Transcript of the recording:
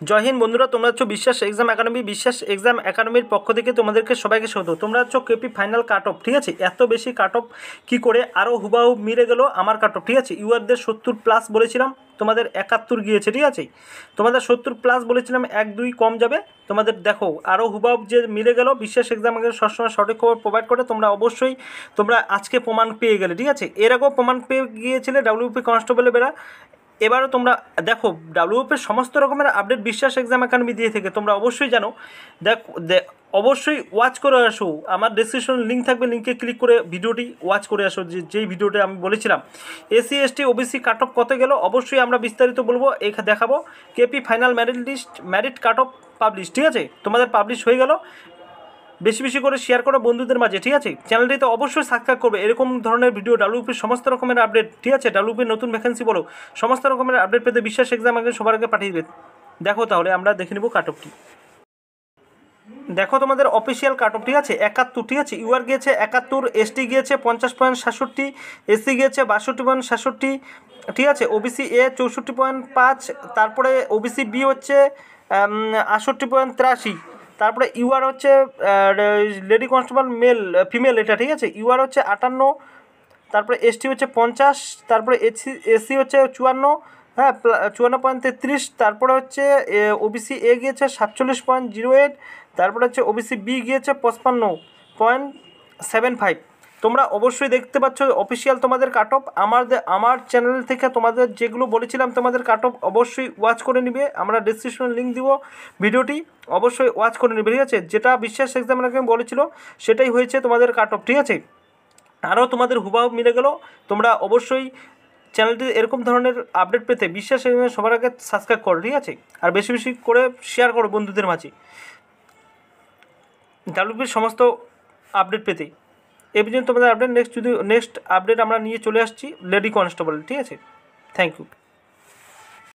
জয় হিন্দ বন্ধুরা, তোমরা হচ্ছে বিশ্বাস এক্সাম একাডেমি। বিশ্বাস এক্সাম একাডেমির পক্ষ থেকে তোমাদেরকে সবাইকে স্বাগত। তোমরা হচ্ছে কেপি ফাইনাল কাট অফ, ঠিক আছে? এত বেশি কাট অফ কী করে আরও হুবাহু মিলে গেল আমার কাট অফ, ঠিক আছে? ইউআরদের 70+ বলেছিলাম, তোমাদের 71 গিয়েছে, ঠিক আছে? তোমাদের 70+ বলেছিলাম, 1-2 কম যাবে। তোমাদের দেখো আরও হুবাহু যে মিলে গেল। বিশ্বাস এক্সাম সবসময় সঠিক খবর প্রোভাইড করে। তোমরা অবশ্যই তোমরা আজকে প্রমাণ পেয়ে গেলে, ঠিক আছে? এর আগেও প্রমাণ পেয়ে গিয়েছিলে ডাব্লিউপি কনস্টেবলের বেলা। এবারও তোমরা দেখো ডাব্লিউপির সমস্ত রকমের আপডেট বিশ্বাস এক্সাম একাডেমি দিয়ে থেকে তোমরা অবশ্যই জানো। অবশ্যই ওয়াচ করে আসো। আমার ডেসক্রিপশন লিঙ্ক থাকবে, লিঙ্কে ক্লিক করে ভিডিওটি ওয়াচ করে আসো। যেই ভিডিওটা আমি বলেছিলাম SC ST OBC cut off কত গেল অবশ্যই আমরা বিস্তারিত বলবো, দেখাবো। KP final merit cut off publish, ঠিক আছে? তোমাদের পাবলিশ হয়ে গেল। বেশি বেশি করে শেয়ার করো বন্ধুদের মাঝে, ঠিক আছে? চ্যানেলটিতে অবশ্যই সাবস্ক্রাইব করবে এরকম ধরনের ভিডিও, ডাব্লিউপির সমস্ত রকমের আপডেট, ঠিক আছে? ডাব্লিউপির নতুন ভ্যাকেন্সি বলো, সমস্ত রকমের আপডেট পেতে বিশ্বাস এক্সাম আগে সবার আগে পাঠিয়ে দেবে। দেখো তাহলে আমরা দেখে নেব কাট অফটি। দেখো তোমাদের অফিসিয়াল কাট অফ, ঠিক আছে? 71, ঠিক আছে? ইউআর গিয়েছে 71, এসটি গিয়েছে 50.67, এসসি গিয়েছে 62.67, ঠিক আছে? ওবিসি এ 64.5, তারপরে ওবিসি বি হচ্ছে 68.83, তারপরে ইউআর হচ্ছে লেডি কনস্টেবল মেল ফিমেল, এটা ঠিক আছে? ইউআর হচ্ছে 58, তারপরে এসটি হচ্ছে 50, তারপরে এসসি হচ্ছে 54, হ্যাঁ 54.33, তারপরে হচ্ছে ওবিসি এ গিয়েছে 47.08, তারপরে হচ্ছে ওবিসি বি গিয়েছে 55.75। তোমরা অবশ্যই দেখতে পাচ্ছ অফিসিয়াল তোমাদের কাট অফ। আমার চ্যানেল থেকে তোমাদের যেগুলো বলেছিলাম তোমাদের কাট অফ অবশ্যই ওয়াচ করে নিবে। আমরা ডেসক্রিপশনে লিঙ্ক দিব, ভিডিওটি অবশ্যই ওয়াচ করে নিবে, ঠিক আছে? যেটা বিশ্বাস এক্সামের আগে বলেছিল সেটাই হয়েছে তোমাদের কাট অফ, ঠিক আছে? আরও তোমাদের হুবাহু মিলে গেল। তোমরা অবশ্যই চ্যানেলটি এরকম ধরনের আপডেট পেতে বিশ্বাস সবার আগে সাবস্ক্রাইব করো, ঠিক আছে? আর বেশি বেশি করে শেয়ার করো বন্ধুদের মাঝে ডাব্লিউপির সমস্ত আপডেট পেতে। এই পর্যন্ত তোমাদের আপডেট। নেক্সট আপডেট আমরা নিয়ে চলে আসছি লেডি কনস্টেবল, ঠিক আছে? Thank you.